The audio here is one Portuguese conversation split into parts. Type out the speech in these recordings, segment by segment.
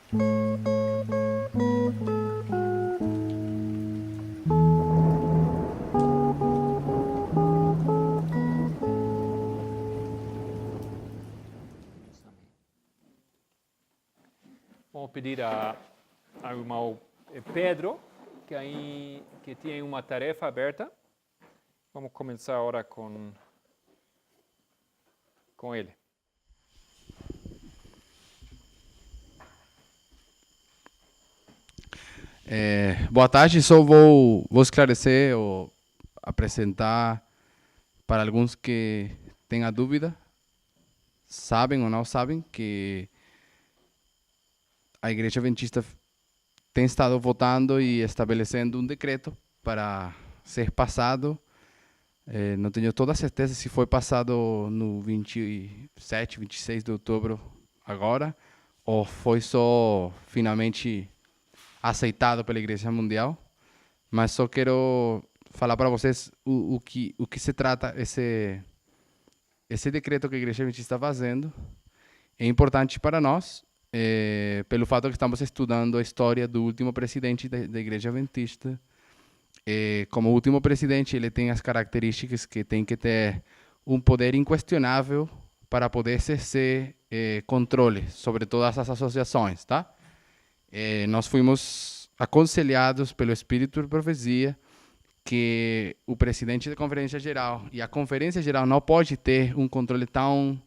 Vamos pedir ao irmão Pedro, que tem uma tarefa aberta. Vamos começar agora com ele. Boa tarde, só vou esclarecer ou apresentar para alguns que tenham dúvida, sabem ou não sabem, que a Igreja Adventista tem estado votando e estabelecendo um decreto para ser passado. Não tenho toda a certeza se foi passado no 27, 26 de outubro agora, ou foi só finalmente aceitado pela Igreja Mundial. Mas só quero falar para vocês o que se trata esse decreto que a Igreja Adventista está fazendo. É importante para nós, pelo fato que estamos estudando a história do último presidente da Igreja Adventista. Como último presidente, ele tem as características que tem que ter um poder inquestionável para poder exercer controle sobre todas as associações, tá? Nós fomos aconselhados pelo Espírito de Profecia que o presidente da Conferência Geral e a Conferência Geral não pode ter um controle tão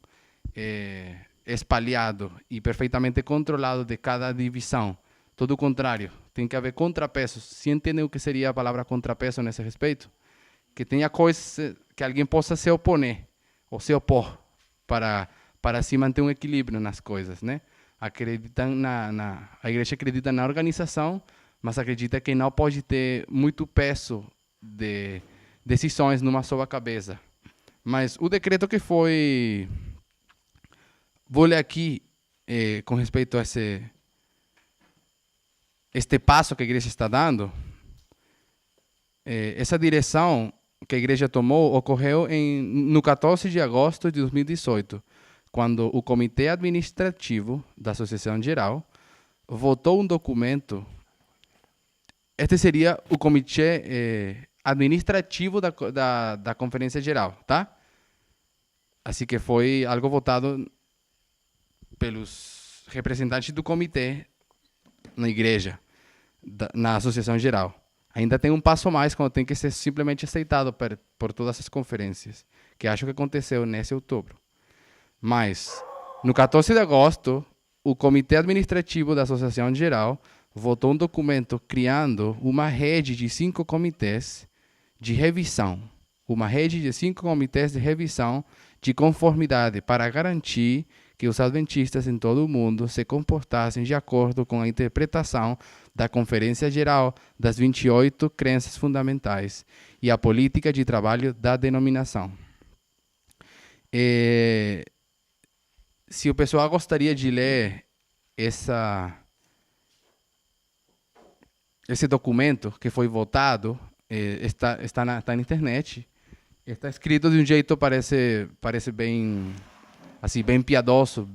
espalhado e perfeitamente controlado de cada divisão. Todo o contrário, tem que haver contrapesos. Se entendem o que seria a palavra contrapeso nesse respeito? Que tenha coisas que alguém possa se oponer ou se opor para se manter um equilíbrio nas coisas, né? A igreja acredita na organização, mas acredita que não pode ter muito peso de decisões numa só cabeça. Mas o decreto que foi... Vou ler aqui com respeito a este passo que a igreja está dando. Essa direção que a igreja tomou ocorreu no 14 de agosto de 2018, quando o Comitê Administrativo da Associação Geral votou um documento. Este seria o Comitê Administrativo da Conferência Geral, tá? Assim que foi algo votado pelos representantes do comitê na igreja, na Associação Geral. Ainda tem um passo a mais, quando tem que ser simplesmente aceitado por todas as conferências, que acho que aconteceu nesse outubro. Mas, no 14 de agosto, o Comitê Administrativo da Associação Geral votou um documento criando uma rede de 5 comitês de revisão. Uma rede de 5 comitês de revisão de conformidade para garantir que os adventistas em todo o mundo se comportassem de acordo com a interpretação da Conferência Geral das 28 crenças fundamentais e a política de trabalho da denominação. Se o pessoal gostaria de ler esse documento que foi votado, está na internet. Está escrito de um jeito parece bem assim, bem piedoso,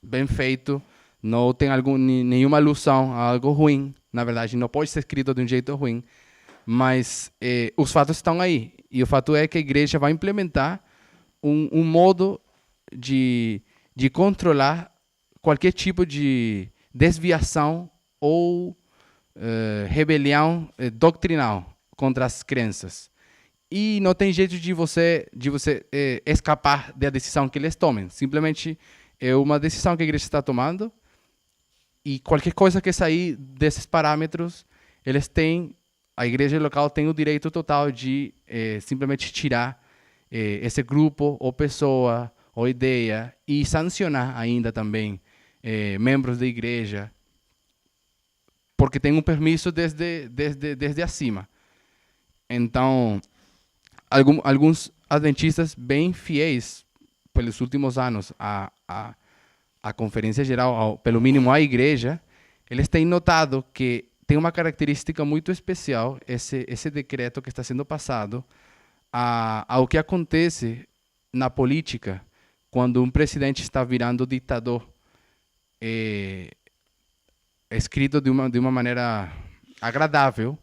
bem feito. Não tem nenhuma alusão a algo ruim. Na verdade, não pode ser escrito de um jeito ruim. Mas os fatos estão aí. E o fato é que a igreja vai implementar um modo de controlar qualquer tipo de desviação ou rebelião doutrinal contra as crenças. E não tem jeito de você escapar da decisão que eles tomem. Simplesmente é uma decisão que a igreja está tomando, e qualquer coisa que sair desses parâmetros, a igreja local tem o direito total de simplesmente tirar esse grupo, ou pessoa, ou ideia, e sancionar ainda também membros da igreja, porque tem um permisso desde acima. Então, alguns adventistas bem fiéis pelos últimos anos à Conferência Geral, pelo mínimo à igreja, eles têm notado que tem uma característica muito especial esse decreto que está sendo passado ao que acontece na política quando um presidente está virando ditador. escrito de uma maneira agradável,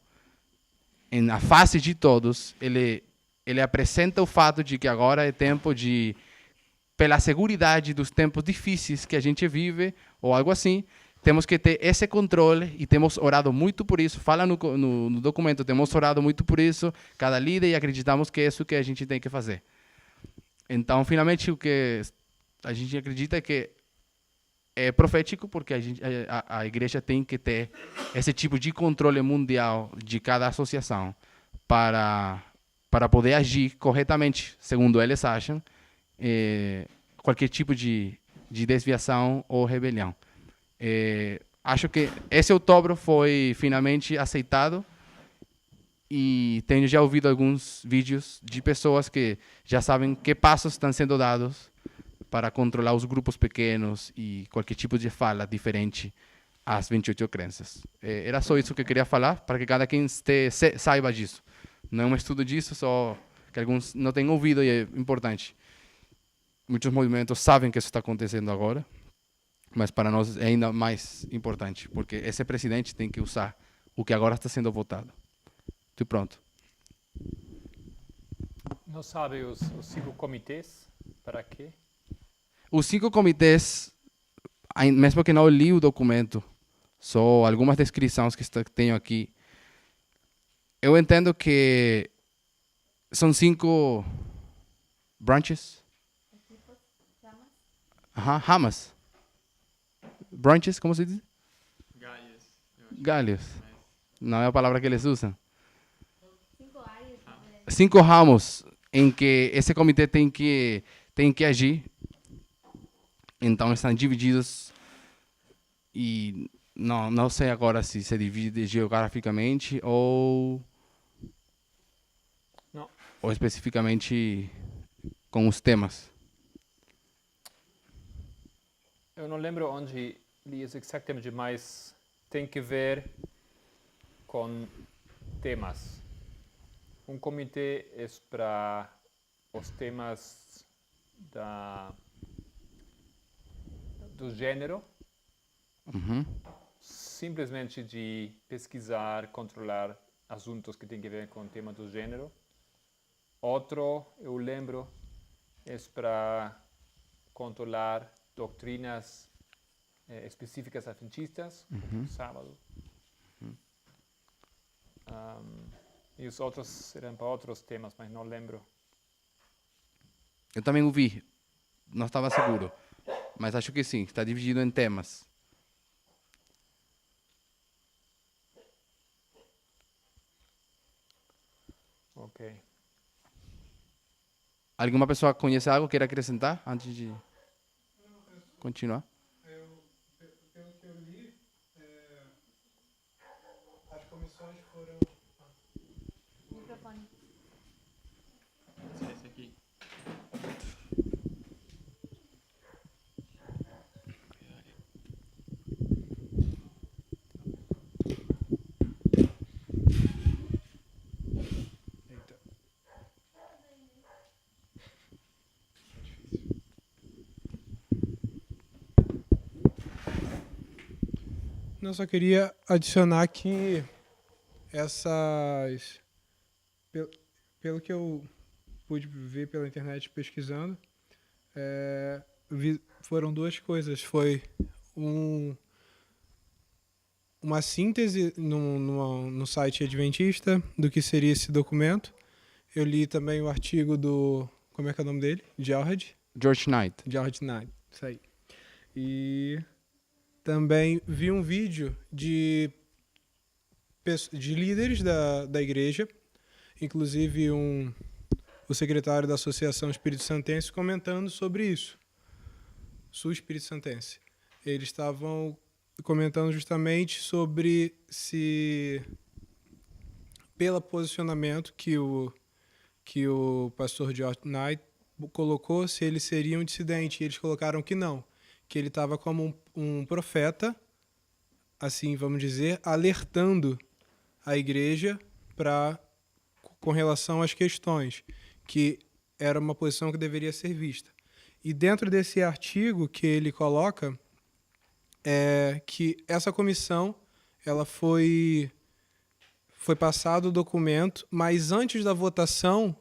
na face de todos, ele apresenta o fato de que agora é tempo de, pela seguridade dos tempos difíceis que a gente vive, ou algo assim, temos que ter esse controle e temos orado muito por isso. Fala no documento, temos orado muito por isso, cada líder, e acreditamos que é isso que a gente tem que fazer. Então, finalmente, o que a gente acredita é que é profético, porque a igreja tem que ter esse tipo de controle mundial de cada associação para poder agir corretamente, segundo eles acham, qualquer tipo de desviação ou rebelião. Acho que esse outubro foi finalmente aceitado e tenho já ouvido alguns vídeos de pessoas que já sabem que passos estão sendo dados para controlar os grupos pequenos e qualquer tipo de fala diferente às 28 crenças. Era só isso que eu queria falar, para que cada quem saiba disso. Não é um estudo disso, só que alguns não têm ouvido e é importante. Muitos movimentos sabem que isso está acontecendo agora, mas para nós é ainda mais importante, porque esse presidente tem que usar o que agora está sendo votado. Estou pronto. Não sabe os 5 comitês? Para quê? Os 5 comitês, mesmo que não li o documento, só algumas descrições que tenho aqui, eu entendo que são 5 branches. Ramas. Branches, como se diz? Galhos. Não é a palavra que eles usam. 5 ramos em que esse comitê tem que agir. Então estão divididos e não sei agora se se divide geograficamente ou especificamente com os temas. Eu não lembro onde li isso exatamente, mas tem que ver com temas. Um comitê é para os temas do gênero, simplesmente de pesquisar, controlar assuntos que têm a ver com o tema do gênero. Outro, eu lembro, é para controlar doutrinas específicas adventistas, sábado. E os outros eram para outros temas, mas não lembro. Eu também ouvi, não estava seguro, mas acho que sim, está dividido em temas. Ok. Alguma pessoa conhece algo, queira acrescentar antes de continuar? Pelo que eu li, as comissões foram... Microfone. Esse aqui. Não, só queria adicionar que essas... Pelo que eu pude ver pela internet pesquisando, foram 2 coisas. Foi uma síntese no site adventista do que seria esse documento. Eu li também o artigo do... Como é que é o nome dele? George Knight, isso aí. E também vi um vídeo de líderes da igreja, inclusive o secretário da Associação Espírito Santense comentando sobre isso. Sul Espírito Santense. Eles estavam comentando justamente sobre se, pelo posicionamento que o pastor George Knight colocou, se ele seria um dissidente. E eles colocaram que não, que ele estava como um profeta, assim vamos dizer, alertando a igreja com relação às questões, que era uma posição que deveria ser vista. E dentro desse artigo que ele coloca, é que essa comissão ela foi passado o documento, mas antes da votação,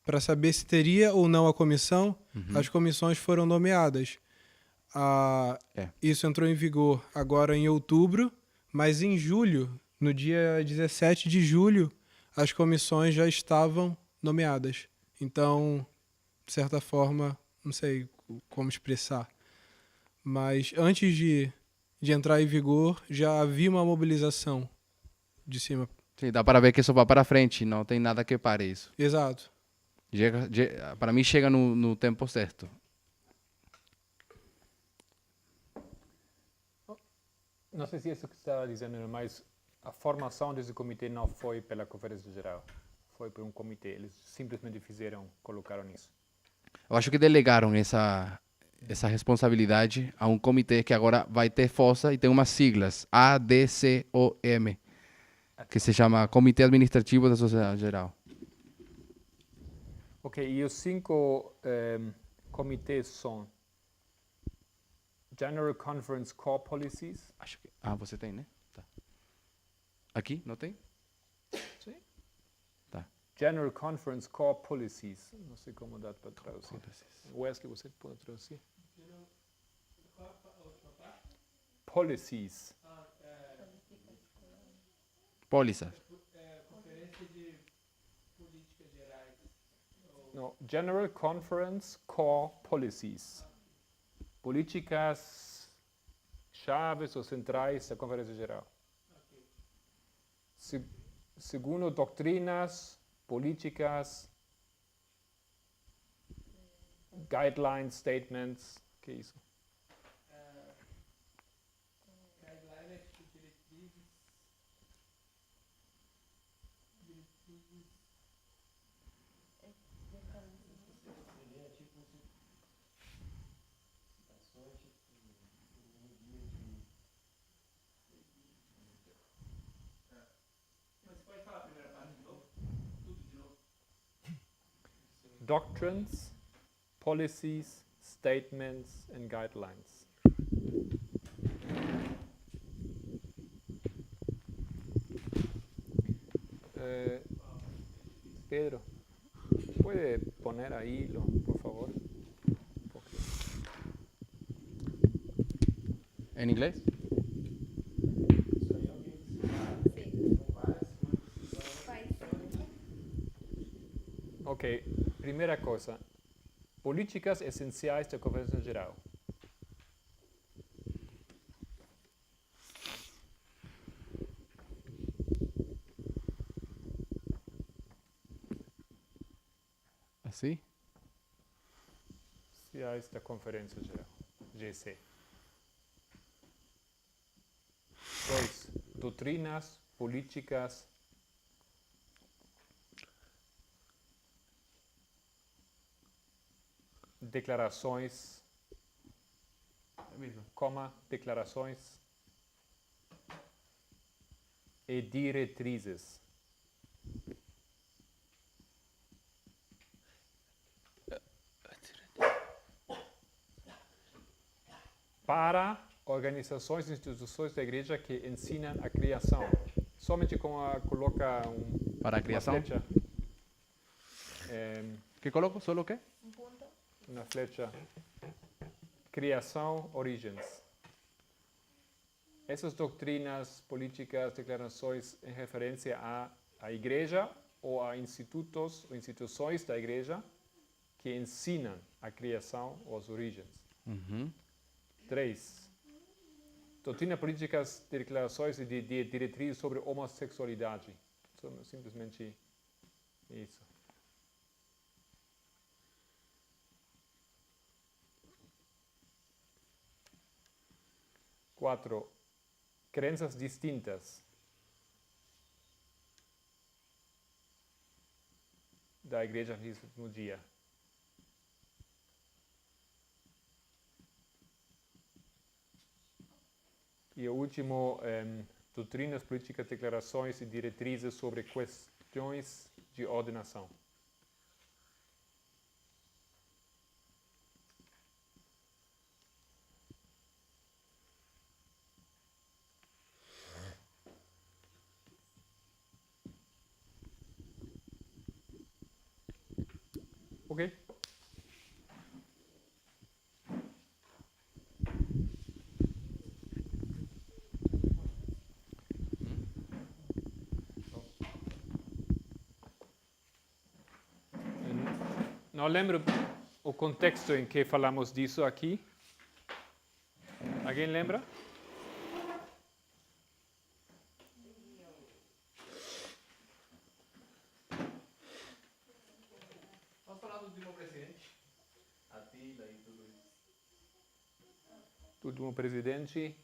para saber se teria ou não a comissão, as comissões foram nomeadas. Isso entrou em vigor agora em outubro, mas em julho, no dia 17 de julho, as comissões já estavam nomeadas. Então, de certa forma, não sei como expressar, mas antes de entrar em vigor, já havia uma mobilização de cima. Sim, dá para ver que isso vai para frente, não tem nada que pare isso. Exato. Para mim chega no tempo certo. Não sei se é isso que você estava dizendo, mas a formação desse comitê não foi pela Conferência Geral. Foi por um comitê. Eles simplesmente colocaram isso. Eu acho que delegaram essa responsabilidade a um comitê que agora vai ter força e tem umas siglas, ADCOM, que se chama Comitê Administrativo da Sociedade Geral. Ok, e os 5 comitês são General Conference Core Policies. Acho que, você tem, né? Tá. Aqui, não tem? Sim. Tá. General Conference Core Policies. Não sei como dá para traduzir. Wesley, você pode traduzir? Policies. Pólizas. No, General Conference Core Policies. Políticas chaves ou centrais da Conferência Geral. Segundo doutrinas, políticas, guidelines, statements, que é isso? Doctrines, policies, statements and guidelines. Pedro, ¿puede poner ahí, por favor? Em inglês? Ok, primeira coisa. Políticas essenciais da Conferência Geral. Assim? Essenciais da Conferência Geral. GC. 2. Doutrinas, políticas, declarações, declarações e diretrizes. Para organizações e instituições da igreja que ensinam a criação. Somente coloca Para a criação? uma flecha. Que coloco? Solo o quê? Uma flecha. Criação, origens. Essas doutrinas, políticas, declarações em referência à igreja ou a institutos ou instituições da igreja que ensinam a criação ou as origens. 3. Doutrina, políticas, declarações e diretrizes sobre homossexualidade. Simplesmente isso. 4. Crenças distintas da igreja no dia. E o último, doutrinas, políticas, declarações e diretrizes sobre questões de ordenação. Ok? Não lembro o contexto em que falamos disso aqui. Alguém lembra? Vamos falar do último presidente. Atila e tudo isso. Do último presidente.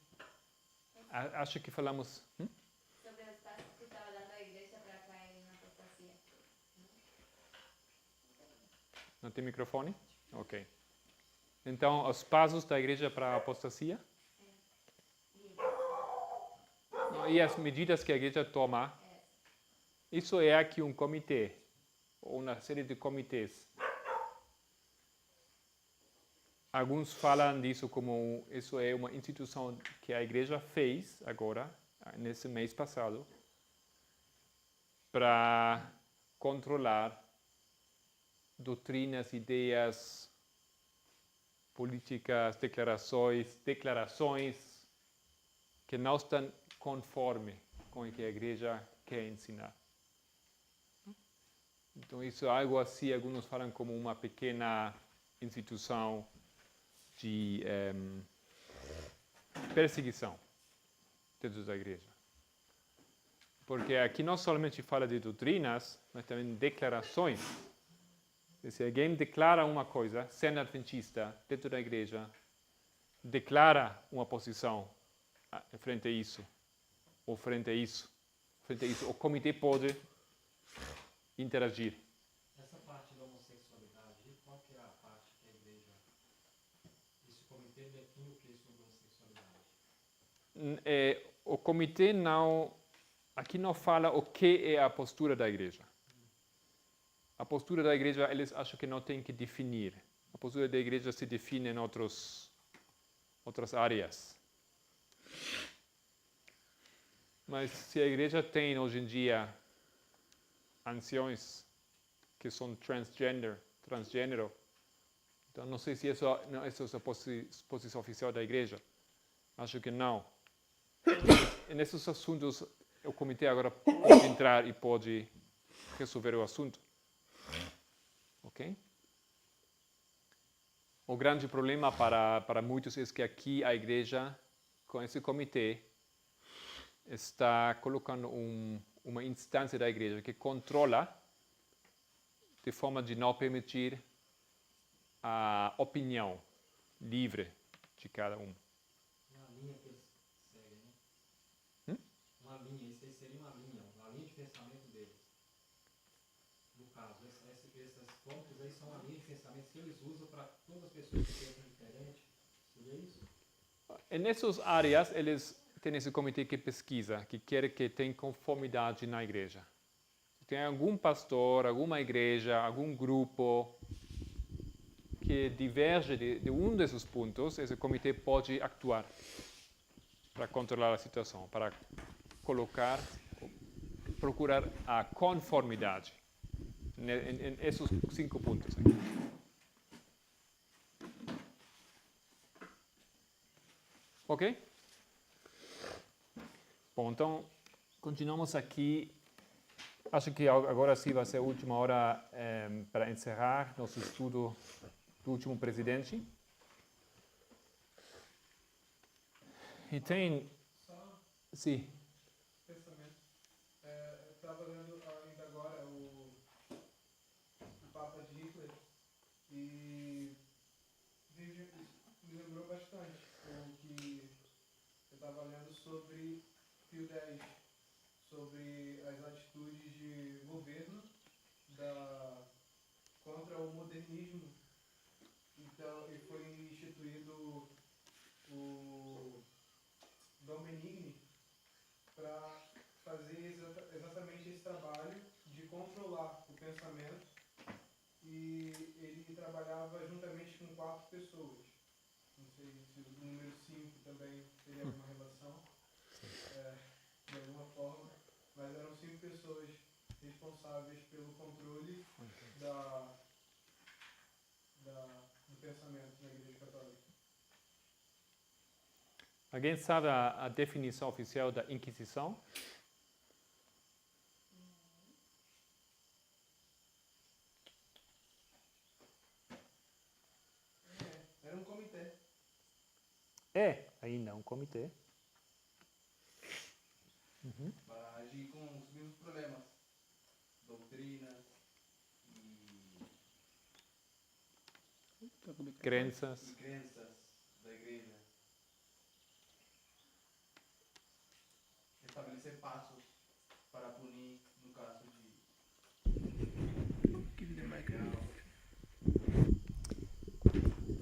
Acho que falamos. Sobre os passos que estava dando a igreja para cair na apostasia. Não tem microfone? Ok. Então, os passos da igreja para a apostasia? Não, e as medidas que a igreja toma? Isso é aqui um comitê, ou uma série de comitês. Alguns falam disso como isso é uma instituição que a igreja fez agora, nesse mês passado, para controlar doutrinas, ideias, políticas, declarações que não estão conforme com o que a igreja quer ensinar. Então isso é algo assim, alguns falam como uma pequena instituição de perseguição dentro da igreja. Porque aqui não somente fala de doutrinas, mas também de declarações. Se alguém declara uma coisa, sendo adventista, dentro da igreja, declara uma posição frente a isso, ou frente a isso, o comitê pode interagir. Essa parte da homossexualidade, qual que é a parte que a igreja, esse comitê define o que sobre homossexualidade? O comitê não, aqui não fala o que é a postura da igreja. A postura da igreja, eles acham que não tem que definir. A postura da igreja se define em outras áreas. Mas se a igreja tem hoje em dia anciões que são transgênero, então não sei se essa é a posição oficial da igreja. Acho que não. E nesses assuntos, o comitê agora pode entrar e pode resolver o assunto. Ok? O grande problema para muitos é que aqui a igreja, com esse comitê, está colocando uma instância da igreja que controla de forma de não permitir a opinião livre de cada um. Uma linha que eles seguem, né? Uma linha, isso aí seria uma linha de pensamento deles. No caso, esses pontos aí são a linha de pensamento que eles usam para todas as pessoas que pensam diferente. Seria isso? E nessas áreas, eles têm esse comitê que pesquisa, que quer que tenha conformidade na igreja. Se tem algum pastor, alguma igreja, algum grupo que diverge de um desses pontos, esse comitê pode actuar para controlar a situação, para procurar a conformidade em esses 5 pontos. Ok? Bom, então, continuamos aqui. Acho que agora sim vai ser a última hora para encerrar nosso estudo do último presidente. E tem... Sim. Pensamento. Eu estava lendo ainda agora o Papa de Hitler e me lembrou bastante o que eu estava lendo sobre Pio X, sobre as atitudes de governo contra o modernismo. Então, e foi instituído o Dom Benigni para fazer exatamente esse trabalho de controlar o pensamento, e ele trabalhava juntamente com 4 pessoas. Não sei se o número 5 também teria alguma relação, de alguma forma, mas eram 5 pessoas responsáveis pelo controle pensamento na Igreja Católica. Alguém sabe a definição oficial da Inquisição? Era um comitê É ainda um comitê. para agir com os mesmos problemas, doutrinas e Crenças. crenças da igreja. Estabelecer passos para punir no caso de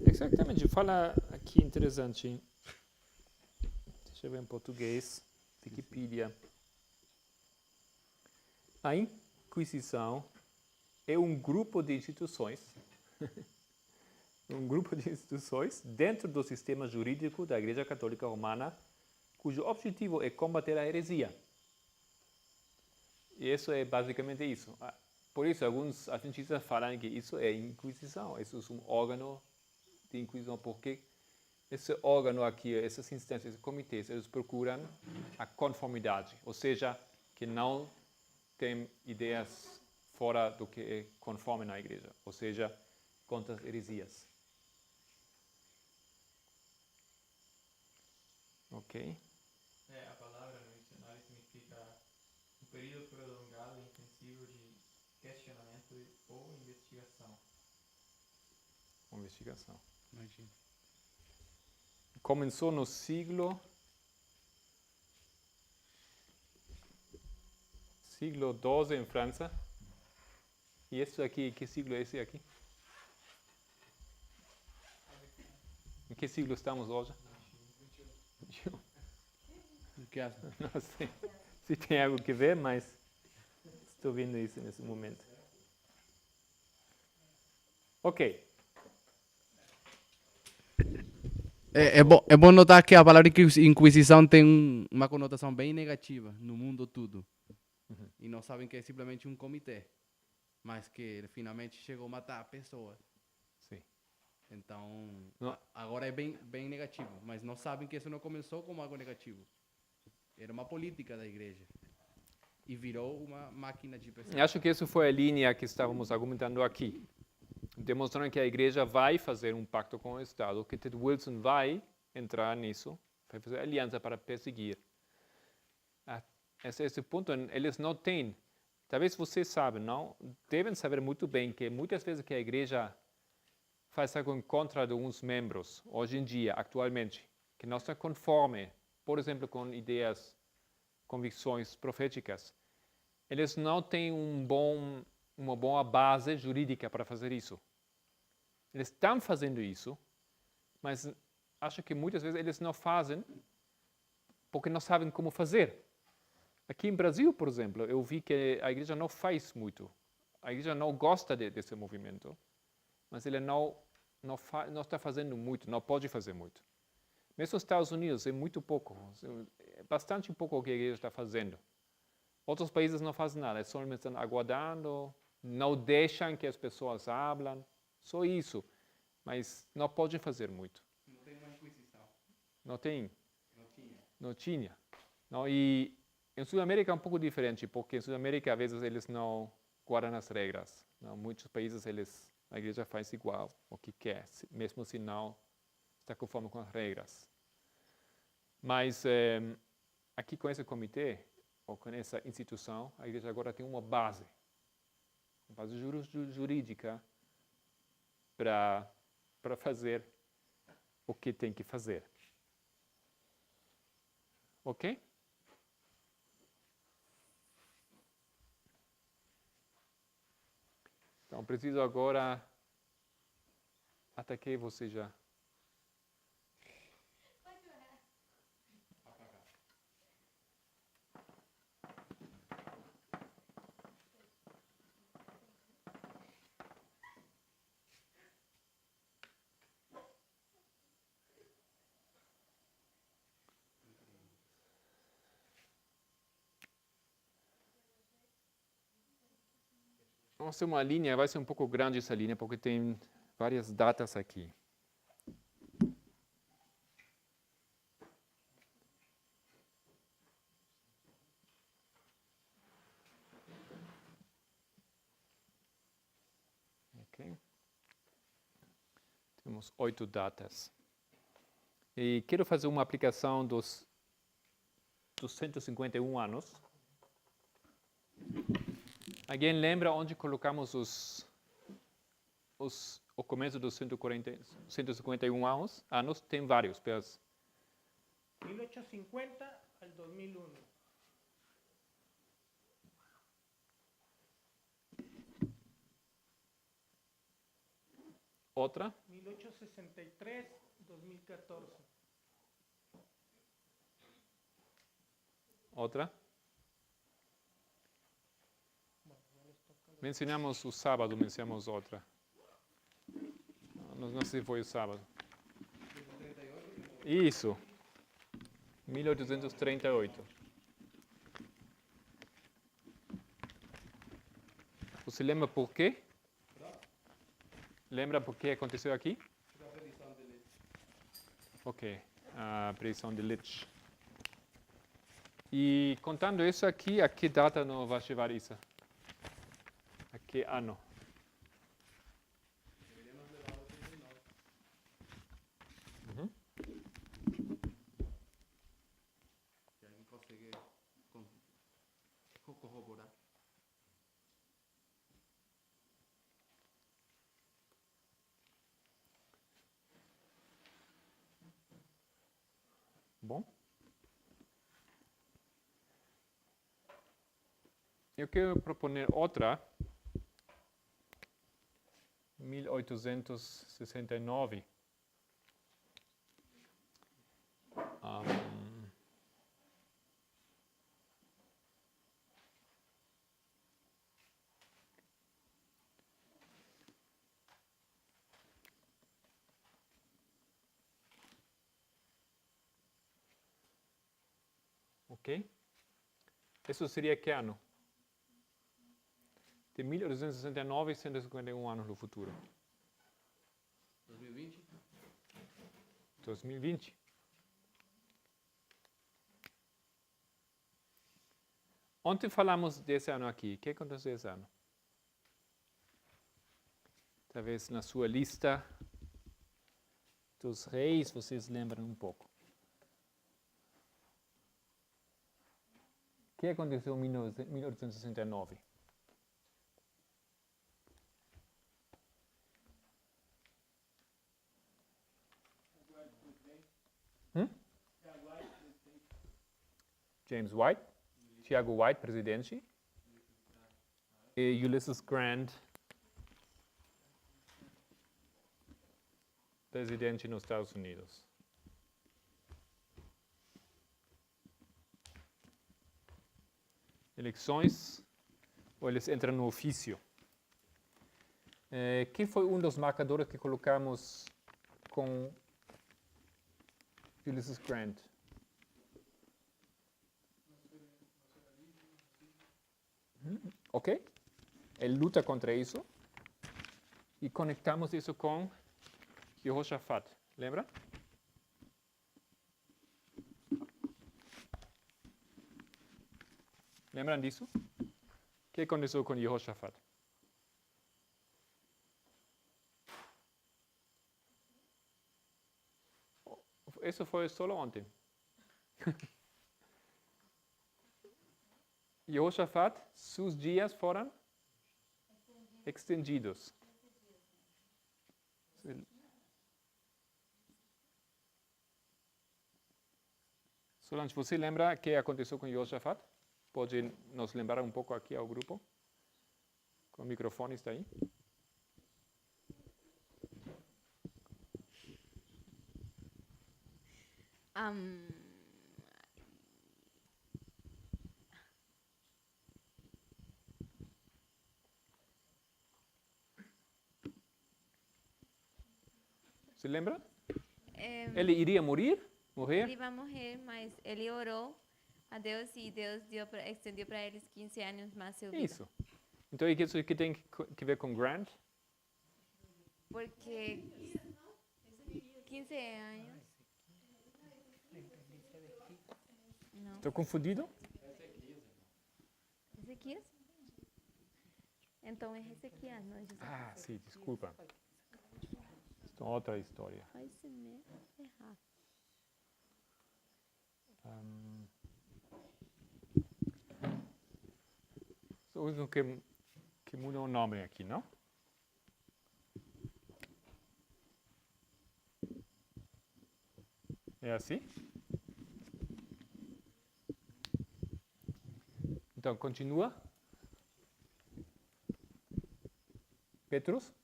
Exatamente, fala aqui interessante. Deixa eu ver em português. Wikipedia. A Inquisição é um grupo de instituições, dentro do sistema jurídico da Igreja Católica Romana, cujo objetivo é combater a heresia. E isso é basicamente isso. Por isso, alguns adventistas falam que isso é Inquisição, isso é um órgão de Inquisição, porque esse órgão aqui, essas instâncias, esses comitês, eles procuram a conformidade, ou seja, que não tem ideias fora do que é conforme na igreja, ou seja, contra as heresias. Ok? A palavra no dicionário significa um período prolongado e intensivo de questionamento ou investigação. Investigação. Imagina. Começou no siglo XII em França. E esse aqui, que siglo é esse aqui? Em que siglo estamos hoje? 21. O que acha? Não sei se tem algo que ver, mas estou vendo isso nesse momento. Ok. É bom notar que a palavra Inquisição tem uma conotação bem negativa no mundo todo. E não sabem que é simplesmente um comitê, mas que ele finalmente chegou a matar pessoas. Sim. Então, Não. agora é bem negativo, mas não sabem que isso não começou como algo negativo. Era uma política da igreja e virou uma máquina de pessoas. Acho que essa foi a linha que estávamos argumentando aqui. Demonstrando que a igreja vai fazer um pacto com o Estado, que Ted Wilson vai entrar nisso, vai fazer aliança para perseguir. Esse ponto, eles não têm. Talvez vocês sabem, não? Devem saber muito bem que muitas vezes que a igreja faz algo em contra de uns membros, hoje em dia, atualmente, que não está conforme, por exemplo, com ideias, convicções proféticas, eles não têm uma boa base jurídica para fazer isso. Eles estão fazendo isso, mas acho que muitas vezes eles não fazem porque não sabem como fazer. Aqui em Brasil, por exemplo, eu vi que a igreja não faz muito. A igreja não gosta desse movimento, mas ele não está fazendo muito, não pode fazer muito. Mesmo nos Estados Unidos é muito pouco, é bastante pouco o que a igreja está fazendo. Outros países não fazem nada, somente estão aguardando, não deixam que as pessoas falem, só isso. Mas não podem fazer muito. Não tem uma Inquisição. Não tem. Não tinha. Não tinha. Não, e em Sudamérica é um pouco diferente, porque em Sudamérica, às vezes, eles não guardam as regras. Em muitos países, a igreja faz igual o que quer, mesmo se não está conforme com as regras. Mas aqui com esse comitê, ou com essa instituição, a igreja agora tem uma base jurídica para fazer o que tem que fazer. Ok? Então, preciso agora... Até que você já... Vamos ter uma linha, vai ser um pouco grande essa linha, porque tem várias datas aqui. Ok. Temos 8 datas. E quero fazer uma aplicação dos 151 anos. Alguém lembra onde colocamos o começo dos 151 anos? Tem vários. 1850 al 2001. Outra? 1863, 2014. Outra? Mencionamos o sábado, mencionamos outra. Não sei se foi o sábado. Isso. 1838. Você lembra por quê? Lembra por que aconteceu aqui? Ok, a prisão de Lich. E contando isso aqui, a que data não vai chegar isso? A que ano? Uhum. Se alguém consegue corroborar. Bom. Eu quero proponer outra. 1869. Ok? Isso seria que ano? De 1869 e 151 anos no futuro. 2020? 2020. Ontem falamos desse ano aqui. O que aconteceu esse ano? Talvez na sua lista dos reis vocês lembram um pouco. O que aconteceu em 1869? James White, Tiago White, presidente, e Ulysses Grant, presidente nos Estados Unidos. Eleições, ou eles entram no ofício. Quem foi um dos marcadores que colocamos com Ulysses Grant? Ok? Ele luta contra isso. E conectamos isso com Jehoshaphat. Lembra? Lembram disso? O que aconteceu com Jehoshaphat? Isso foi só ontem. Jehoshaphat, seus dias foram extendidos. Solange, você lembra o que aconteceu com Jehoshaphat? Pode nos lembrar um pouco aqui ao grupo? Com o microfone está aí. Você lembra? Ele iria morrer? Ele vai morrer, mas ele orou a Deus e Deus estendeu para eles 15 anos mais seu vida. Isso. Então, isso que tem que ver com Grant? Porque 15 años. No. Estou confundido? Ezequias? Então é Ezequias, não é José. Ah, sim, desculpa. Isto é outra história. Vai ser mesmo errado. Só usam que muda o nome aqui, não? É assim? Então, continua. Petrus?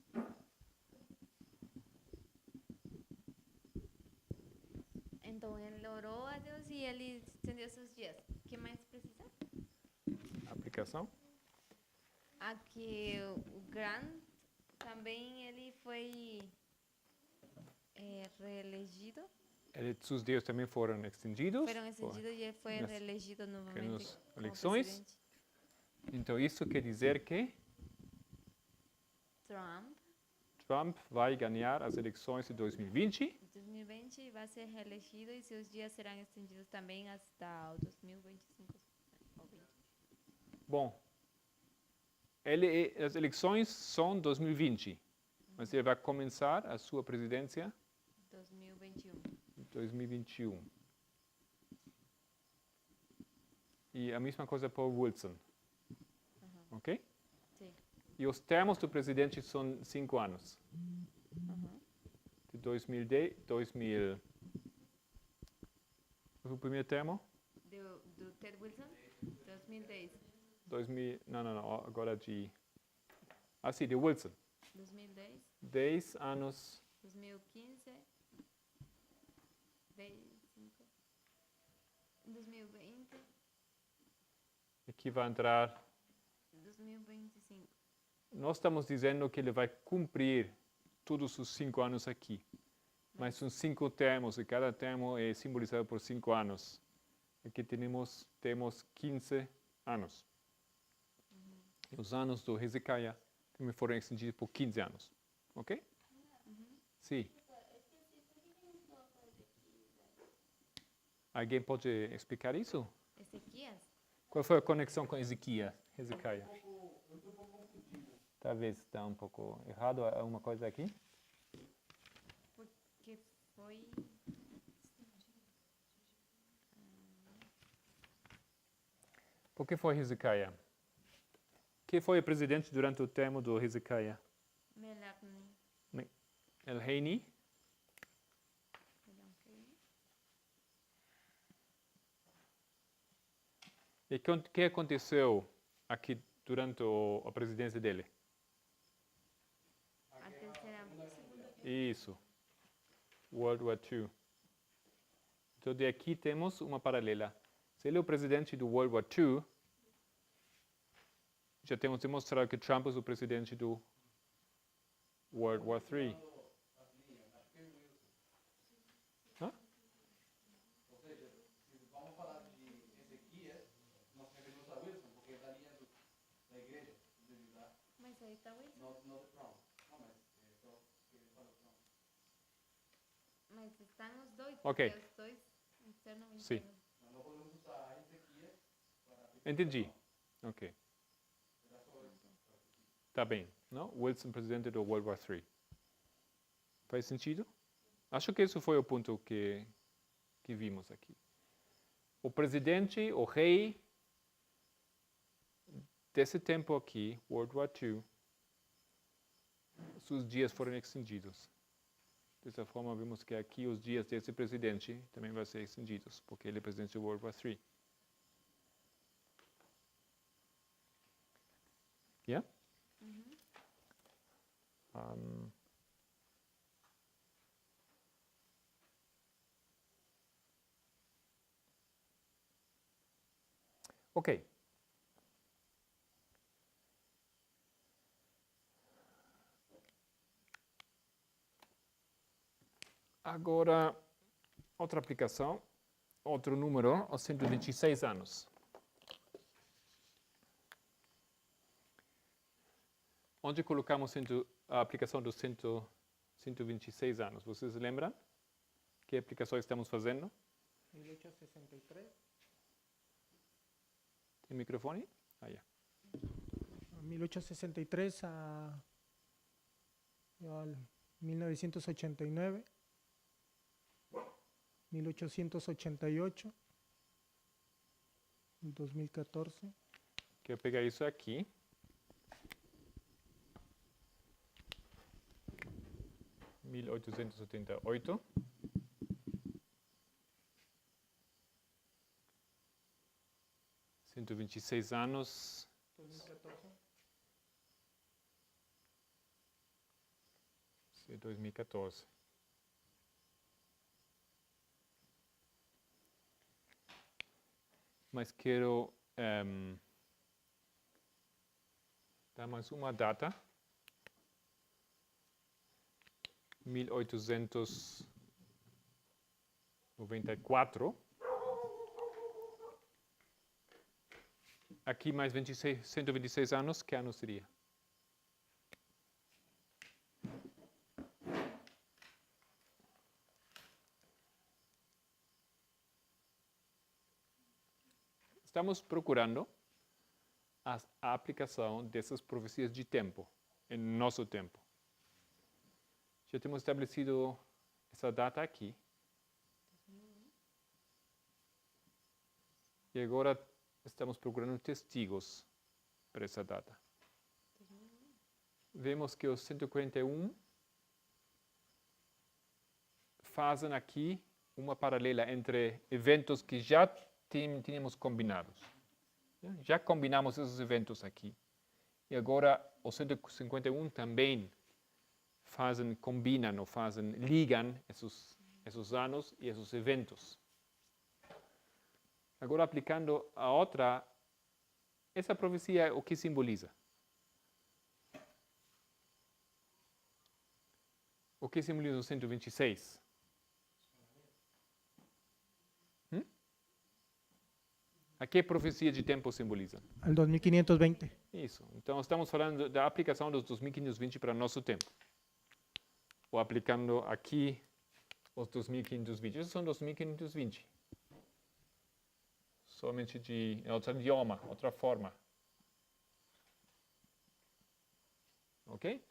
Então ele orou a Deus e ele estendeu seus dias. O que mais precisa? Aplicação. Aqui o Grant também ele foi reelegido. Seus dias também foram estendidos. Foram estendidos e ele foi nas reelegido novamente nas como eleições. presidente. Então, isso quer dizer que Trump, vai ganhar as eleições de 2020. em 2020, vai ser reelegido e seus dias serão estendidos também hasta o 2025. ou 20. Bom, as eleições são 2020, mas ele vai começar a sua presidência 2021. em 2021. E a mesma coisa para o Wilson. Ok? Sim. E os termos do presidente são 5 anos. De 2010, o primeiro termo? Do Ted Wilson? 2010. Não, agora de... Ah, sim, de Wilson. 2010. 10 anos, 2015. 5. 2020. aqui vai entrar... 2025. Nós estamos dizendo que ele vai cumprir todos os 5 anos aqui. Mas são 5 termos e cada termo é simbolizado por 5 anos. Aqui temos 15 anos. E os anos do Hezekiah também foram estendidos por 15 anos. Ok? Sim. Alguém pode explicar isso? Ezequias? Qual foi a conexão com Hezekiah? Talvez está um pouco errado alguma coisa aqui. Porque foi... Por que foi Hezekiah? Quem foi o presidente durante o termo do Hezekiah? Melachni. El-Heini. E o que aconteceu aqui durante a presidência dele? A terceira... Isso. World War II. Então, de aqui temos uma paralela. Se ele é o presidente do World War II, já temos demonstrado que Trump é o presidente do World War III. Hã? Ou seja, se vamos falar de Ezequias, nós referimos a Wilson, porque é da linha da igreja de Judá. Mas aí está Wilson. Não de Trump. Não, mas é só que ele fala Trump. Mas estão os dois. Ok. Porque os dois interno e Sim. interno. Nós não podemos usar Ezequias para... Entendi. Ok. Tá bem. Não? Wilson, presidente do World War III. Faz sentido? Acho que esse foi o ponto que vimos aqui. O presidente, o rei desse tempo aqui, World War II, seus dias foram extendidos. Dessa forma, vimos que aqui os dias desse presidente também vão ser extendidos, porque ele é presidente do World War III. Yeah? Ok. Agora, outra aplicação, outro número, aos 126 anos. Onde colocamos a aplicação dos 126 126 anos. Vocês lembram? Que aplicação estamos fazendo? 1863. Tem microfone? Ah, já. 1863 al 1989, 1888, 2014, Quero pegar isso aqui. (1878). 126 anos. 2014. Sim, 2014. Mas quero dar mais uma data. 1894. Aqui mais 126 anos, que ano seria? Estamos procurando a aplicação dessas profecias de tempo, em nosso tempo. Já temos estabelecido essa data aqui. E agora estamos procurando testigos para essa data. Vemos que os 141 fazem aqui uma paralela entre eventos que já tínhamos combinados. Já combinamos esses eventos aqui. E agora os 151 também combinam ou ligam esses anos e esses eventos. Agora, aplicando a outra, essa profecia, o que simboliza? O que simboliza o 126? A que profecia de tempo simboliza? Al 2520. Isso. Então, estamos falando da aplicação dos 2520 para nosso tempo. Ou aplicando aqui os 2520. Esses são 2520. Somente em outro idioma, outra forma. Ok?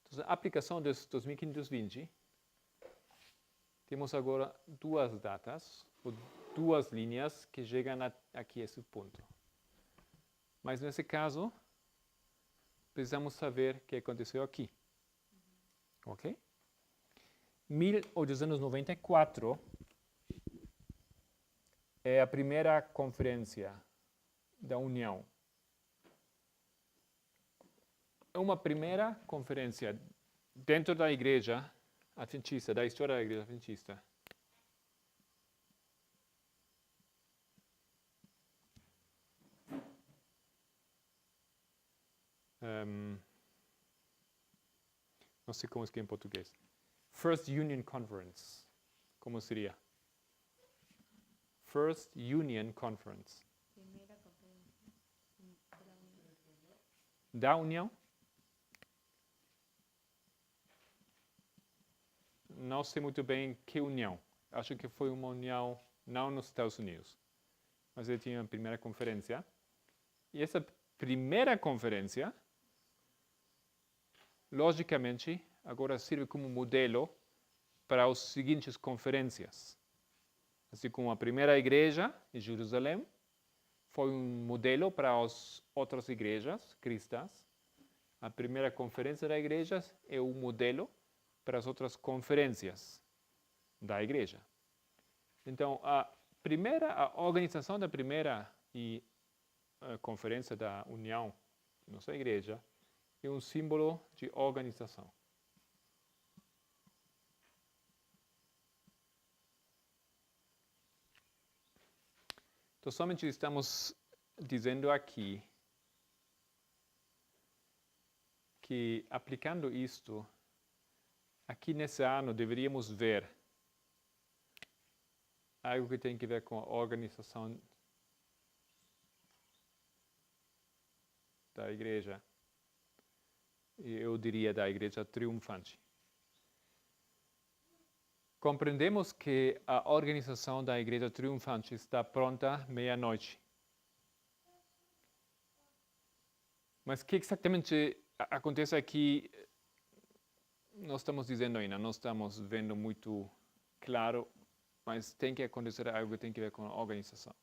Então, a aplicação dos 2520, temos agora duas datas, ou duas linhas que chegam aqui a esse ponto. Mas nesse caso, precisamos saber o que aconteceu aqui. Ok? 1894 é a primeira conferência da União. É uma primeira conferência dentro da Igreja Adventista, da história da Igreja Adventista. Não sei como escrever em português. First Union Conference. Como seria? First Union Conference. Primeira conferência da União. Da União? Não sei muito bem que união. Acho que foi uma união, não nos Estados Unidos. Mas ele tinha a primeira conferência. E essa primeira conferência, logicamente, agora serve como modelo para as seguintes conferências. Assim como a primeira igreja em Jerusalém foi um modelo para as outras igrejas cristãs, a primeira conferência da igreja é um modelo para as outras conferências da igreja. Então, a organização da primeira conferência da União, nossa igreja, é um símbolo de organização. Então, somente estamos dizendo aqui que, aplicando isto, aqui nesse ano deveríamos ver algo que tem a ver com a organização da igreja. eu diria da Igreja Triunfante. Compreendemos que a organização da Igreja Triunfante está pronta meia-noite. Mas o que exatamente acontece aqui, não estamos dizendo ainda, não estamos vendo muito claro, mas tem que acontecer algo que tem que ver com a organização.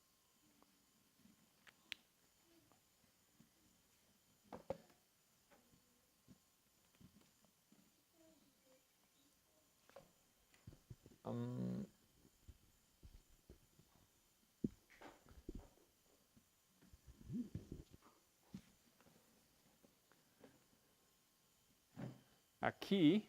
Aqui,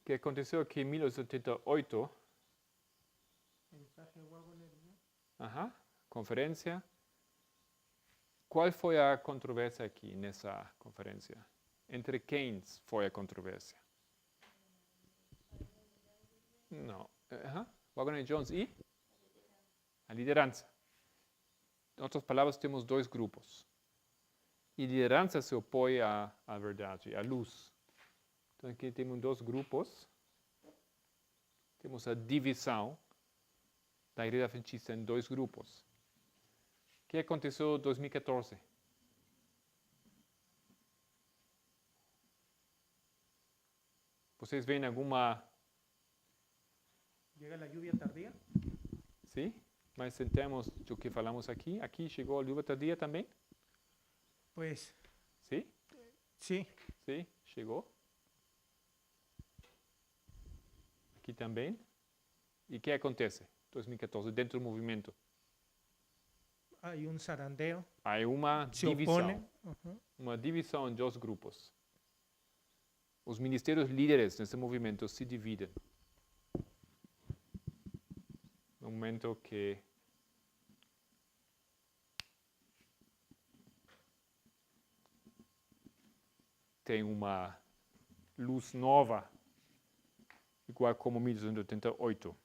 o que aconteceu aqui em 1978, conferência. Qual foi a controvérsia aqui nessa conferência? Entre quem foi a controvérsia? Não. Wagner Jones e? A liderança. Em outras palavras, temos dois grupos. E a liderança se opõe à verdade, à luz. Então aqui temos dois grupos. Temos a divisão da Igreja Adventista em dois grupos. O que aconteceu em 2014? Vocês veem alguma... Llega la lluvia tardía. Sim? Mas em termos do que falamos aqui, aqui chegou a lluvia tardia também? Pues Sim? sí, Sim, chegou. Aqui também. E o que acontece? 2014, dentro do movimento. hay un zarandeo. Há uma Se divisão. opone. Ujú. Uma divisão em dois grupos. Os ministérios líderes nesse movimento se dividem. No momento que tem uma luz nova, igual como 1988.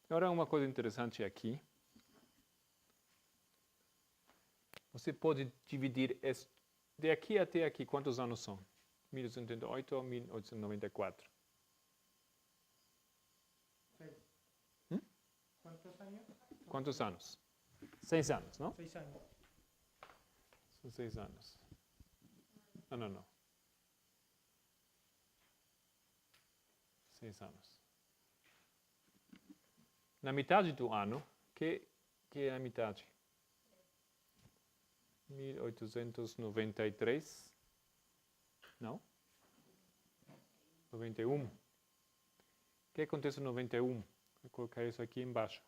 Agora uma coisa interessante aqui. Você pode dividir de aqui até aqui, quantos anos são? 1988 a 1894. ¿Cuántos años? Quantos anos? 6 anos, não? 6 años. São 6 anos. Não. 6 anos. Na metade do ano, que é a metade? 1893? Não? 91? O que acontece em 91? Vou colocar isso aqui embaixo.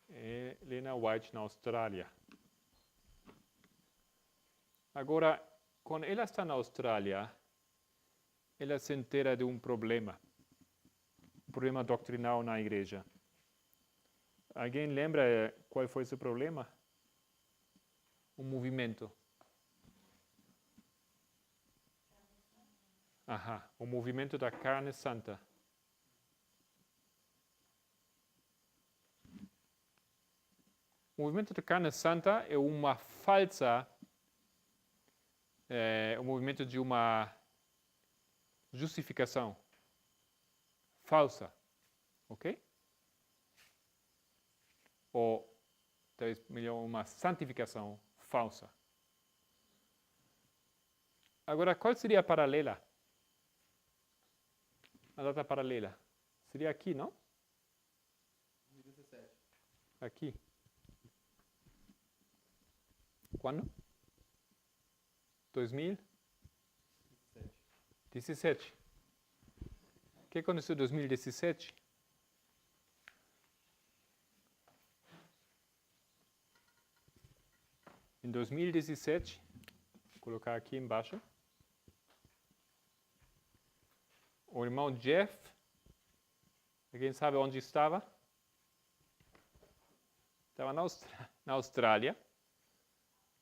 Helena White na Austrália. Agora, quando ela está na Austrália, ela se entera de um problema doutrinal na igreja. Alguém lembra qual foi esse problema? O movimento. O movimento da carne santa. O movimento da carne santa é uma falsa, o movimento de uma justificação falsa, ok? Ou, talvez melhor, uma santificação falsa. Agora, qual seria a paralela? A data paralela? Seria aqui, não? 2017. Aqui. Quando? 2017. O que aconteceu em 2017? Em 2017, vou colocar aqui embaixo, o irmão Jeff, Alguém sabe onde estava? Estava na Austrália.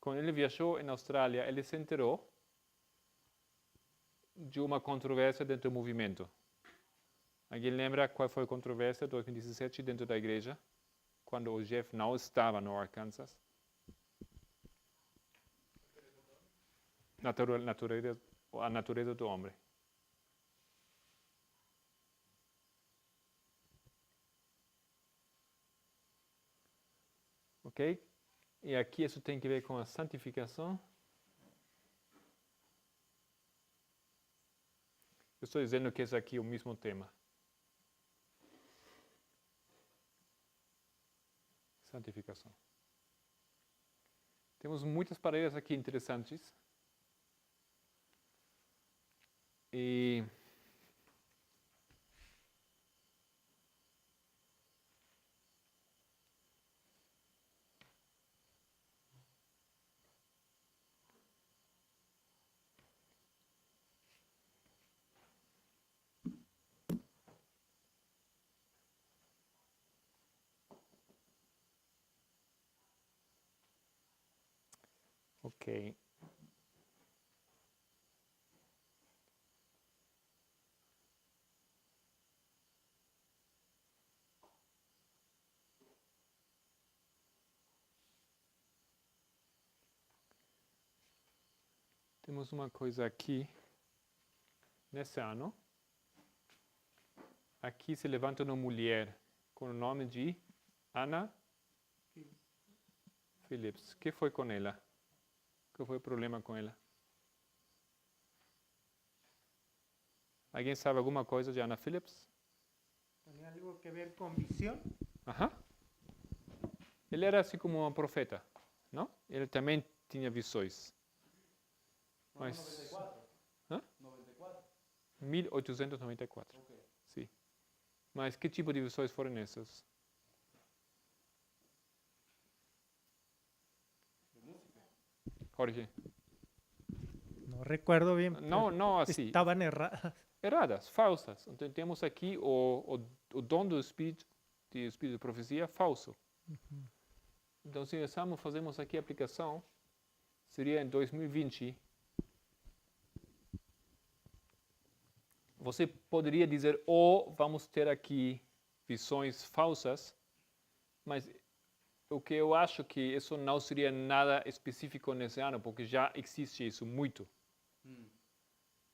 Quando ele viajou na Austrália, ele se enterou de uma controvérsia dentro do movimento. Alguém lembra qual foi a controvérsia de 2017 dentro da igreja? Quando o Jeff não estava no Arkansas? A natureza do homem. Ok? E aqui isso tem que ver com a santificação. Eu estou dizendo que esse aqui é o mesmo tema. Santificação. Temos muitas paredes aqui interessantes. E ok. Temos uma coisa aqui. Nesse ano, aqui se levanta uma mulher com o nome de Ana Phillips. O que foi com ela? Qual foi o problema com ela? Alguém sabe alguma coisa de Ana Phillips? ¿Tiene algo que ver con visión? Aham. Ele era assim como um profeta, não? Ele também tinha visões. Mas 1894. Sim. Mas que tipo de visões foram essas? Jorge. No recuerdo bien. Não, pero não assim. Estaban erradas. Erradas, falsas. Então temos aqui o dom do espírito de profecia falso. Então se fazemos aqui a aplicação, seria em 2020. Você poderia dizer, vamos ter aqui visões falsas, mas o que eu acho que isso não seria nada específico nesse ano, porque já existe isso muito.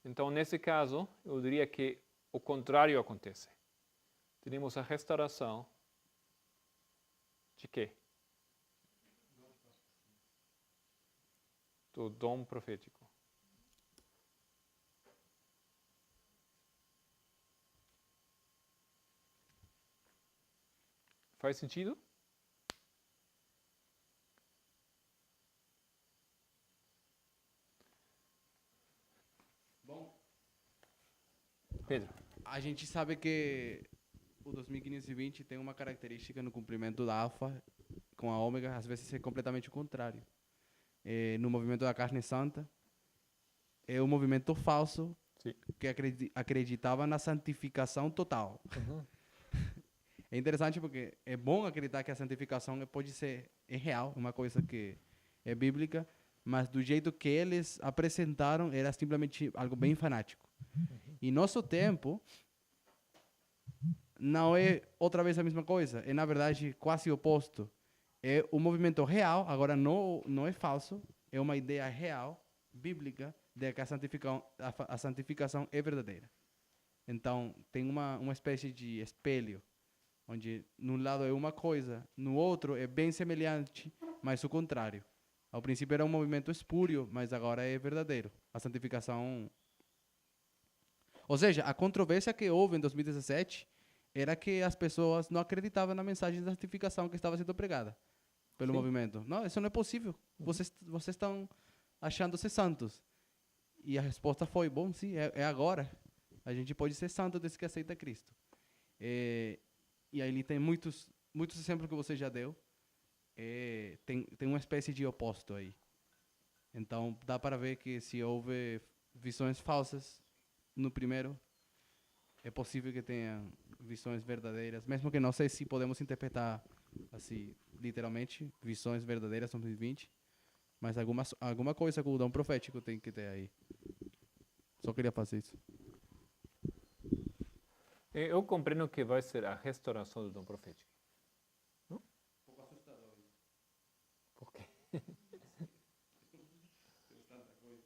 Então, nesse caso, eu diria que o contrário acontece. Temos a restauração de quê? Do dom profético. Faz sentido? Bom, Pedro. a gente sabe que o 2520 tem uma característica no cumprimento da alfa com a ômega, às vezes é completamente o contrário. No movimento da carne santa, é um movimento falso. Sim. Que acreditava na santificação total. É interessante porque é bom acreditar que a santificação pode ser real, uma coisa que é bíblica, mas do jeito que eles apresentaram era simplesmente algo bem fanático. E nosso tempo não é outra vez a mesma coisa, é na verdade quase o oposto. É um movimento real, agora não é falso, é uma ideia real, bíblica, de que a santificação é verdadeira. Então, tem uma espécie de espelho, onde num lado é uma coisa, no outro é bem semelhante, mas o contrário. Ao princípio era um movimento espúrio, mas agora é verdadeiro. A santificação... Ou seja, a controvérsia que houve em 2017 era que as pessoas não acreditavam na mensagem da santificação que estava sendo pregada pelo movimento. Não, isso não é possível. Vocês estão achando-se santos. E a resposta foi, bom, sim, é agora. A gente pode ser santo desde que aceita Cristo. E aí tem muitos exemplos que você já deu. Tem uma espécie de oposto aí. Então, dá para ver que se houve visões falsas no primeiro, é possível que tenha visões verdadeiras, mesmo que não sei se podemos interpretar assim, literalmente, visões verdadeiras 2020, mas alguma coisa com o dom profético tem que ter aí. Só queria fazer isso. Eu compreendo que vai ser a restauração do dom profético. Não? Um pouco assustador isso. Por quê? Tanta coisa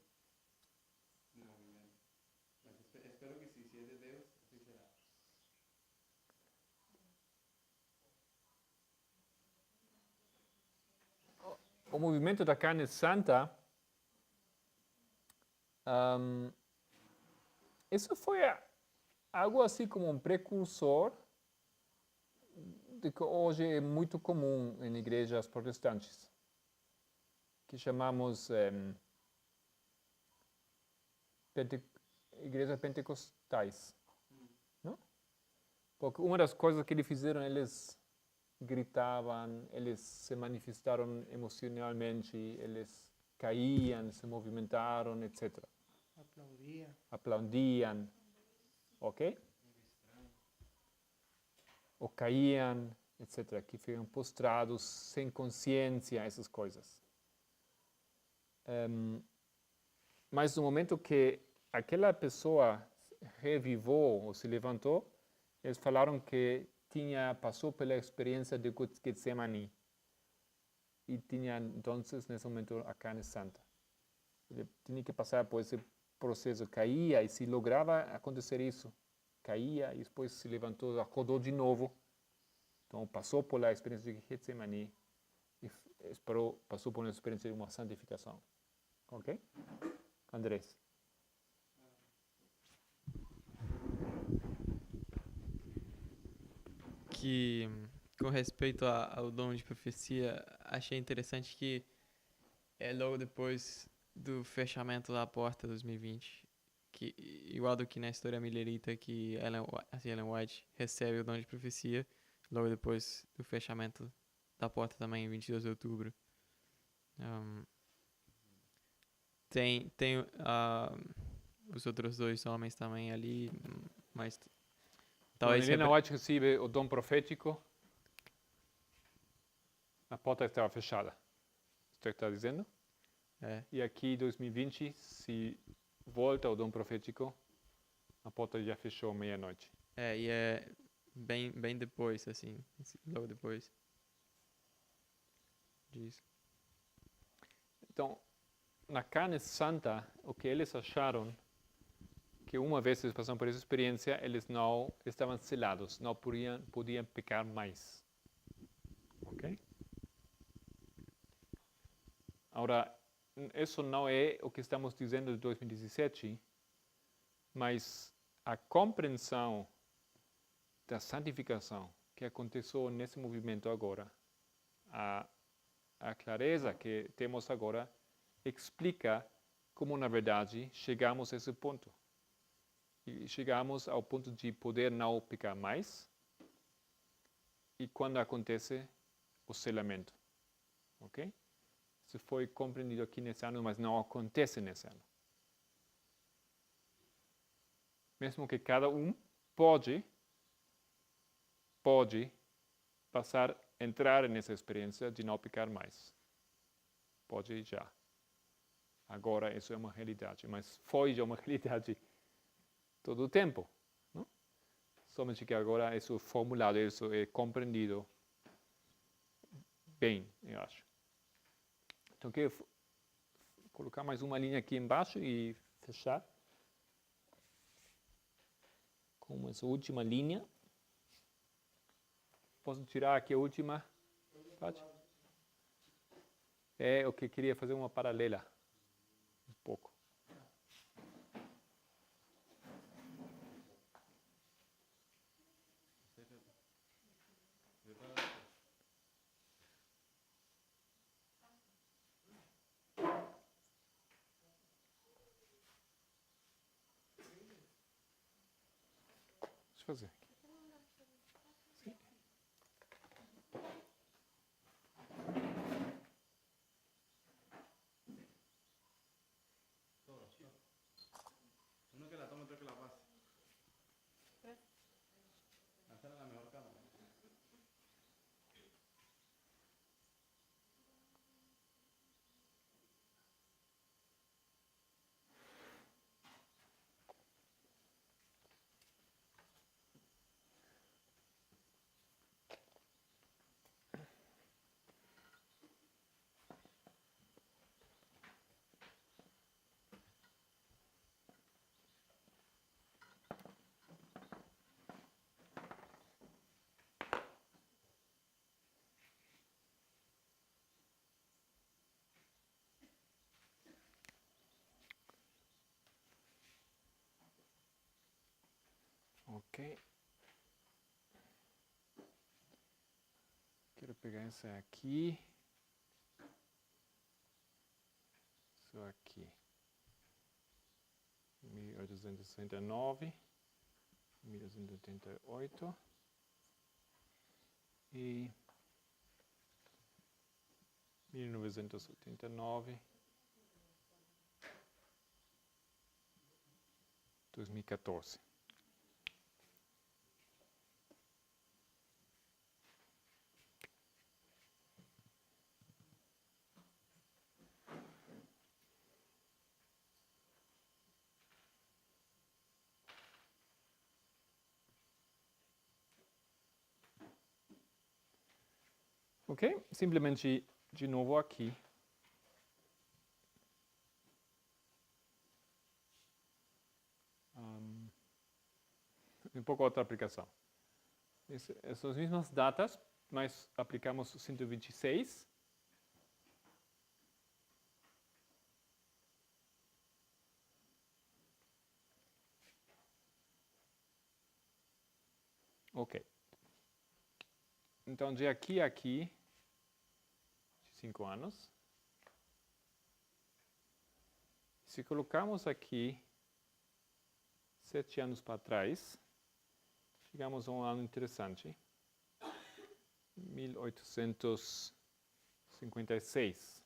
no movimento. Mas espero que sim, se é de Deus, assim será. O movimento da carne santa, isso foi algo assim como um precursor de que hoje é muito comum em igrejas protestantes, que chamamos igrejas pentecostais. Não? Porque uma das coisas que eles fizeram, eles gritavam, eles se manifestaram emocionalmente, eles caíam, se movimentaram, etc. Aplaudiam, ok? Ou caíam, etc. Que ficam postrados, sem consciência, essas coisas. Mas no momento que aquela pessoa revivou ou se levantou, eles falaram que passou pela experiência de Getsemani e tinha, então, nesse momento, a carne santa. Ele tinha que passar por esse processo, caía, e se lograva acontecer isso, caía e depois se levantou, acordou de novo. Então, passou pela experiência de Getsemani e passou por uma experiência de uma santificação. Ok? Andrés. Que, com respeito ao dom de profecia, achei interessante que é logo depois do fechamento da porta 2020, que, igual do que na história millerita, que Ellen White recebe o dom de profecia, logo depois do fechamento da porta também, em 22 de outubro. Tem os outros dois homens também ali, mas Quando talvez... Ellen White recebe o dom profético, a porta estava fechada. Isso que está dizendo? É. E aqui, em 2020, se volta o dom profético, a porta já fechou meia-noite. E é bem depois, assim, logo depois disso. Então, na carne santa, o que eles acharam, que uma vez eles passaram por essa experiência, eles não estavam selados, não podiam pecar mais. Ok? Agora, isso não é o que estamos dizendo de 2017, mas a compreensão da santificação que aconteceu nesse movimento agora, a clareza que temos agora, explica como, na verdade, chegamos a esse ponto. E chegamos ao ponto de poder não pecar mais, e quando acontece o selamento. Ok? Isso foi compreendido aqui nesse ano, mas não acontece nesse ano. Mesmo que cada um pode entrar nessa experiência de não pecar mais. Pode já. Agora isso é uma realidade, mas foi já uma realidade todo o tempo. Não? Somente que agora isso é formulado, isso é compreendido bem, eu acho. Então, eu quero colocar mais uma linha aqui embaixo e fechar com essa última linha. Posso tirar aqui a última? Pode? É o que eu queria fazer uma paralela. Um pouco. Deixa eu fazer aqui. Uno que la tome, otro que la pase. Ok. Quero pegar essa aqui. Isso aqui. 1869, 1888 e 1989, 2014. Ok, simplesmente de novo aqui. Um pouco outra aplicação. Essas mesmas datas, mas aplicamos 126. Ok. Então, de aqui a aqui, 5 anos. Se colocarmos aqui 7 anos para trás, chegamos a um ano interessante. 1856.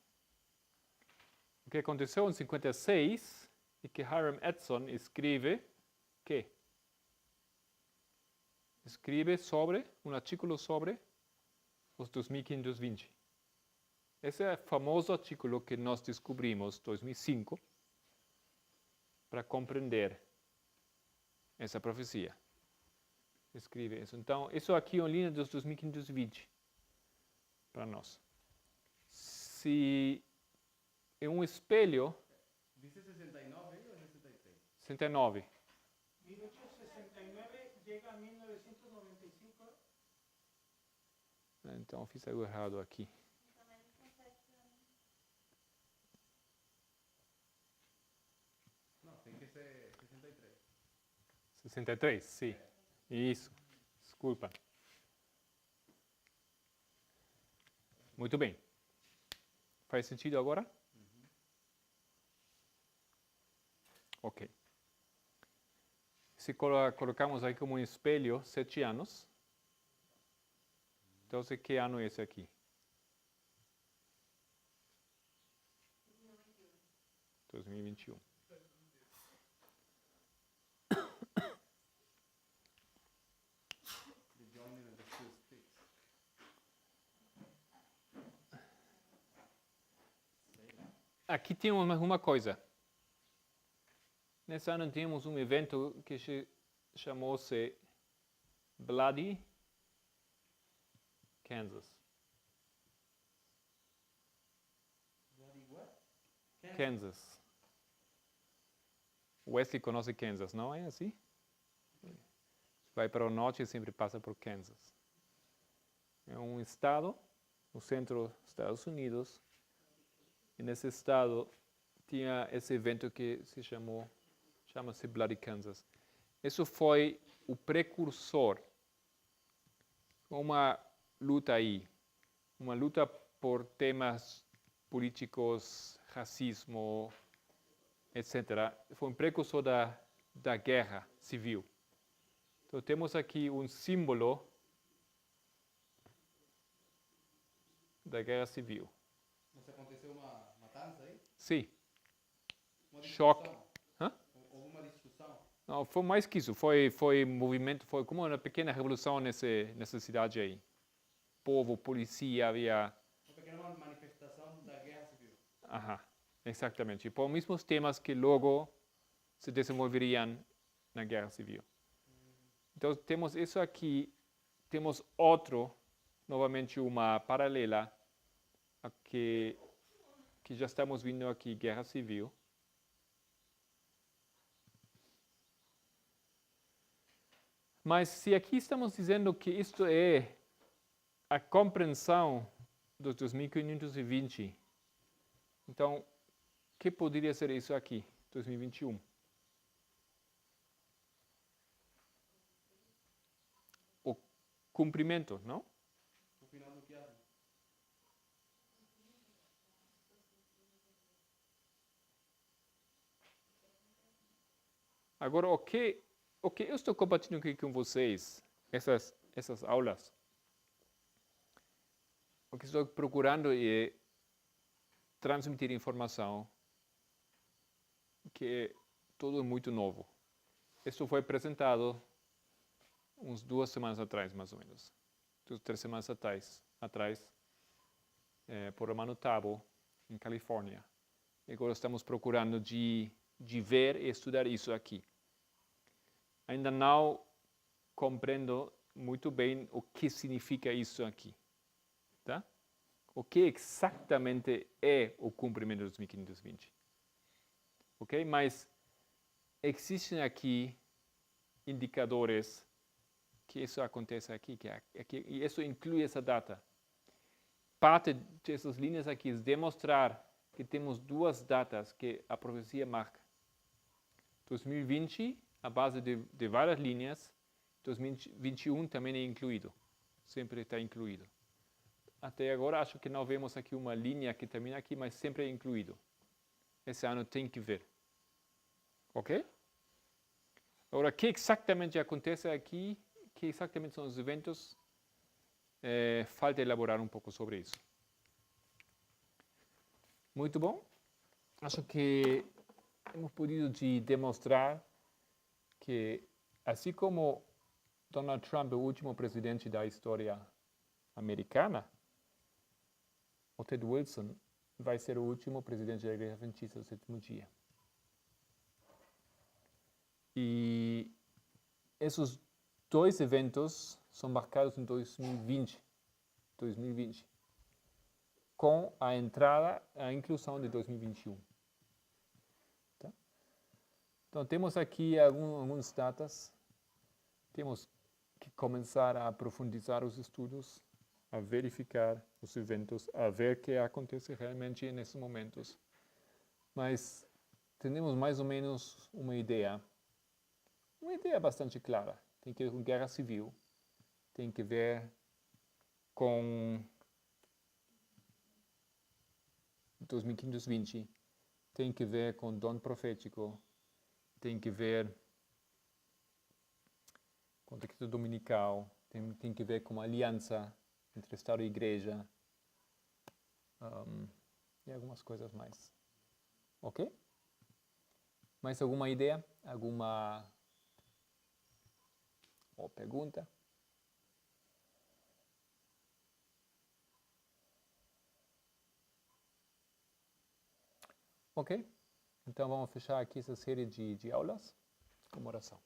O que aconteceu em 56 é que Hiram Edson escreve que? Escreve sobre, um artigo sobre os 2520. Esse é o famoso artigo que nós descobrimos em 2005 para compreender essa profecia. Escreve isso. Então, isso aqui é uma linha dos 2520 para nós. Se é um espelho... Dice 69 ou 63? 69. 1869 llega a 1995. Então, fiz algo errado aqui. Não, tem que ser 63. 63, sim. Isso. Desculpa. Muito bem. Faz sentido agora? Ok. Se colocamos aí como um espelho 7 anos, então que ano é esse aqui? 2021. Aqui temos mais uma coisa. Nesse ano temos um evento que chamou-se Bloody Kansas. Kansas. Wesley conhece Kansas, não é assim? Vai para o norte e sempre passa por Kansas. É um estado no centro dos Estados Unidos. E nesse estado tinha esse evento que chama-se Bloody Kansas. Isso foi o precursor. Uma luta aí. Uma luta por temas políticos, racismo, etc. Foi um precursor da guerra civil. Então temos aqui um símbolo da guerra civil. Mas aconteceu uma matança aí? Sim. Uma Choque. discussão? Hã? Houve uma discussão? Não, foi mais que isso. Foi movimento, foi como uma pequena revolução nessa cidade aí. Povo, polícia, havia... Uma pequena manifestação da guerra civil. Aham, exatamente. E por mesmos temas que logo se desenvolveriam na guerra civil. Então temos isso aqui, temos outro, novamente uma paralela a que já estamos vendo aqui, guerra civil. Mas se aqui estamos dizendo que isto é a compreensão dos 2520, então, o que poderia ser isso aqui, 2021? cumprimento, não? Agora, o que eu estou compartilhando aqui com vocês, essas aulas, o que estou procurando é transmitir informação que tudo é muito novo. Isso foi apresentado uns 2 semanas atrás, mais ou menos. 2, 3 semanas atrás por Romano Tabo, em Califórnia. E agora estamos procurando de ver e estudar isso aqui. Ainda não compreendo muito bem o que significa isso aqui. Tá? O que exatamente é o cumprimento dos 1520? Ok? Mas existem aqui indicadores que isso acontece aqui, e isso inclui essa data. Parte dessas linhas aqui é demonstrar que temos 2 datas que a profecia marca. 2020, a base de várias linhas, 2021 também é incluído, sempre está incluído. Até agora acho que não vemos aqui uma linha que termina aqui, mas sempre é incluído. Esse ano tem que ver. Ok? Agora, o que exatamente acontece aqui, que exatamente são os eventos, falta elaborar um pouco sobre isso. Muito bom. Acho que hemos podido demonstrar que, assim como Donald Trump é o último presidente da história americana, o Ted Wilson vai ser o último presidente da Igreja Adventista do Sétimo Dia. E esses 2 eventos são marcados em 2020, com a entrada, a inclusão de 2021. Tá? Então, temos aqui algumas datas. Temos que começar a aprofundizar os estudos, a verificar os eventos, a ver o que acontece realmente nesses momentos. Mas temos mais ou menos uma ideia bastante clara. Tem que ver com guerra civil, tem que ver com 2520, tem que ver com dom profético, tem que ver com o decreto dominical, tem que ver com a aliança entre Estado e Igreja, e algumas coisas mais. Ok? Mais alguma ideia? Alguma pergunta? Ok? Então vamos fechar aqui essa série de aulas com oração.